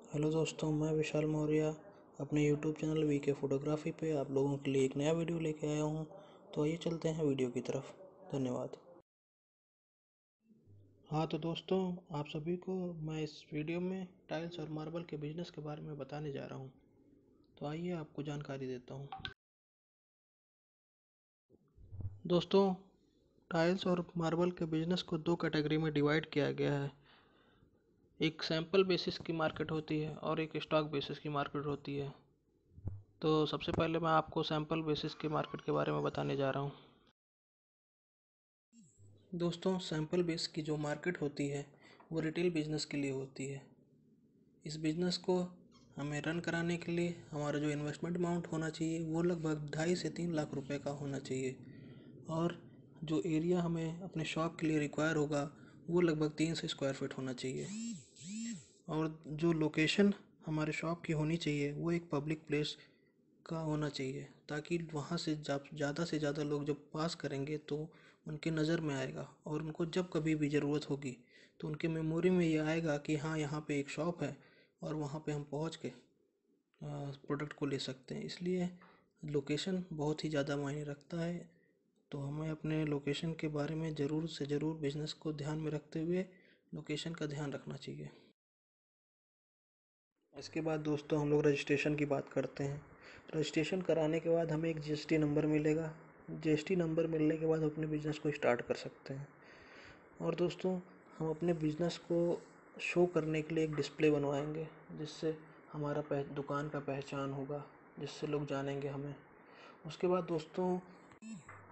Hello दोस्तों, मैं विशाल मौर्य अपने यूट्यूब चैनल वीके फोटोग्राफी पे आप लोगों के लिए एक नया वीडियो लेके आया हूँ। तो आइए चलते हैं वीडियो की तरफ। धन्यवाद। हाँ तो दोस्तों, आप सभी को मैं इस वीडियो में टाइल्स और मार्बल के बिजनेस के बारे में बताने जा रहा हूँ। तो आइए आपको जानकारी देता हूँ। दोस्तों, टाइल्स और मार्बल के बिजनेस को दो कैटेगरी में डिवाइड किया गया है। एक सैंपल बेसिस की मार्केट होती है और एक स्टॉक बेसिस की मार्केट होती है। तो सबसे पहले मैं आपको सैंपल बेसिस की मार्केट के बारे में बताने जा रहा हूँ। दोस्तों, सैंपल बेस की जो मार्केट होती है वो रिटेल बिजनेस के लिए होती है। इस बिजनेस को हमें रन कराने के लिए हमारा जो इन्वेस्टमेंट अमाउंट होना चाहिए वो लगभग 2.5 से 3 लाख रुपए का होना चाहिए। और जो एरिया हमें अपने शॉप के लिए रिक्वायर होगा वो लगभग 300 स्क्वायर फीट होना चाहिए। और जो लोकेशन हमारे शॉप की होनी चाहिए वो एक पब्लिक प्लेस का होना चाहिए, ताकि वहाँ से ज़्यादा से ज़्यादा लोग जब पास करेंगे तो उनके नज़र में आएगा और उनको जब कभी भी ज़रूरत होगी तो उनके मेमोरी में ये आएगा कि हाँ, यहाँ पे एक शॉप है और वहाँ पे हम पहुँच के प्रोडक्ट को ले सकते हैं। इसलिए लोकेशन बहुत ही ज़्यादा मायने रखता है। तो हमें अपने लोकेशन के बारे में ज़रूर से ज़रूर बिजनेस को ध्यान में रखते हुए लोकेशन का ध्यान रखना चाहिए। इसके बाद दोस्तों, हम लोग रजिस्ट्रेशन की बात करते हैं। रजिस्ट्रेशन कराने के बाद हमें एक जीएसटी नंबर मिलेगा। जीएसटी नंबर मिलने के बाद अपने बिज़नेस को स्टार्ट कर सकते हैं। और दोस्तों, हम अपने बिज़नेस को शो करने के लिए एक डिस्प्ले बनवाएंगे, जिससे हमारा दुकान का पहचान होगा, जिससे लोग जानेंगे हमें। उसके बाद दोस्तों,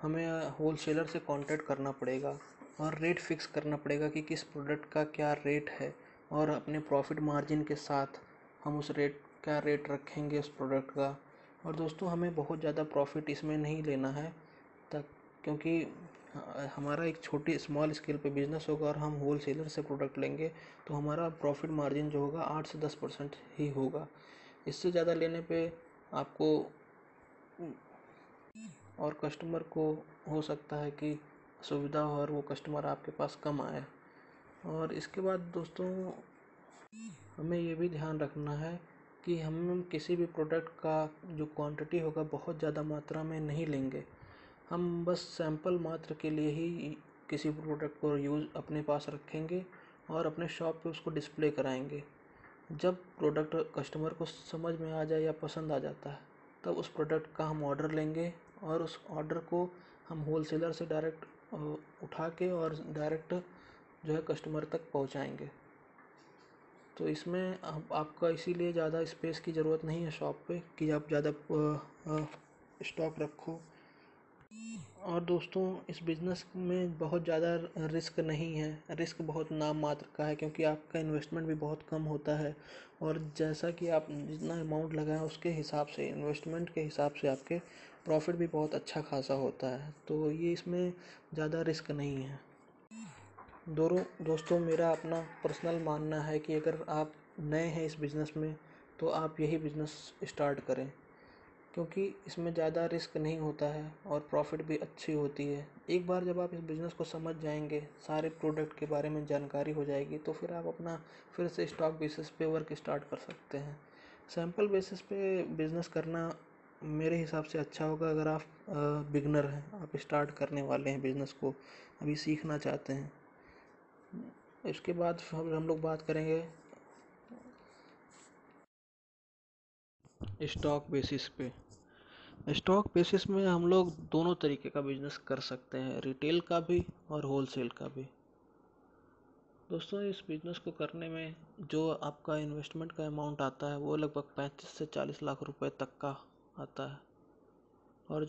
हमें होलसेलर से कांटेक्ट करना पड़ेगा और रेट फिक्स करना पड़ेगा कि किस प्रोडक्ट का क्या रेट है, और अपने प्रॉफिट मार्जिन के साथ हम उस रेट रखेंगे उस प्रोडक्ट का। और दोस्तों, हमें बहुत ज़्यादा प्रॉफिट इसमें नहीं लेना है, तक क्योंकि हमारा एक छोटी स्मॉल स्केल पे बिजनेस होगा और हम होल सेलर से प्रोडक्ट लेंगे, तो हमारा प्रॉफिट मार्जिन जो होगा 8 से 10% ही होगा। इससे ज़्यादा लेने पे आपको और कस्टमर को हो सकता है कि सुविधा हो और वो कस्टमर आपके पास कम आए। और इसके बाद दोस्तों, हमें ये भी ध्यान रखना है कि हम किसी भी प्रोडक्ट का जो क्वांटिटी होगा बहुत ज़्यादा मात्रा में नहीं लेंगे। हम बस सैंपल मात्र के लिए ही किसी प्रोडक्ट को यूज़ अपने पास रखेंगे और अपने शॉप पे उसको डिस्प्ले कराएंगे। जब प्रोडक्ट कस्टमर को समझ में आ जाए या पसंद आ जाता है, तब उस प्रोडक्ट का हम ऑर्डर लेंगे और उस ऑर्डर को हम होलसेलर से डायरेक्ट उठा के और डायरेक्ट जो है कस्टमर तक पहुंचाएंगे। तो इसमें आपका इसीलिए ज़्यादा स्पेस की ज़रूरत नहीं है शॉप पे कि आप ज़्यादा स्टॉक रखो। और दोस्तों, इस बिज़नेस में बहुत ज़्यादा रिस्क नहीं है। रिस्क बहुत नाम मात्र का है, क्योंकि आपका इन्वेस्टमेंट भी बहुत कम होता है। और जैसा कि आप जितना अमाउंट लगाएं उसके हिसाब से, इन्वेस्टमेंट के हिसाब से आपके प्रॉफिट भी बहुत अच्छा खासा होता है। तो ये इसमें ज़्यादा रिस्क नहीं है। दोस्तों, मेरा अपना पर्सनल मानना है कि अगर आप नए हैं इस बिज़नेस में तो आप यही बिज़नेस स्टार्ट करें, क्योंकि इसमें ज़्यादा रिस्क नहीं होता है और प्रॉफिट भी अच्छी होती है। एक बार जब आप इस बिज़नेस को समझ जाएंगे, सारे प्रोडक्ट के बारे में जानकारी हो जाएगी, तो फिर आप अपना फिर से स्टॉक बेसिस पे वर्क स्टार्ट कर सकते हैं। सैंपल बेसिस पे बिज़नेस करना मेरे हिसाब से अच्छा होगा अगर आप बिगनर हैं, आप स्टार्ट करने वाले हैं बिज़नेस को, अभी सीखना चाहते हैं। इसके बाद हम लोग बात करेंगे स्टॉक बेसिस पे। स्टॉक बेसिस में हम लोग दोनों तरीके का बिजनेस कर सकते हैं, रिटेल का भी और होलसेल का भी। दोस्तों, इस बिज़नेस को करने में जो आपका इन्वेस्टमेंट का अमाउंट आता है वो लगभग 35 से 40 लाख रुपए तक का आता है। और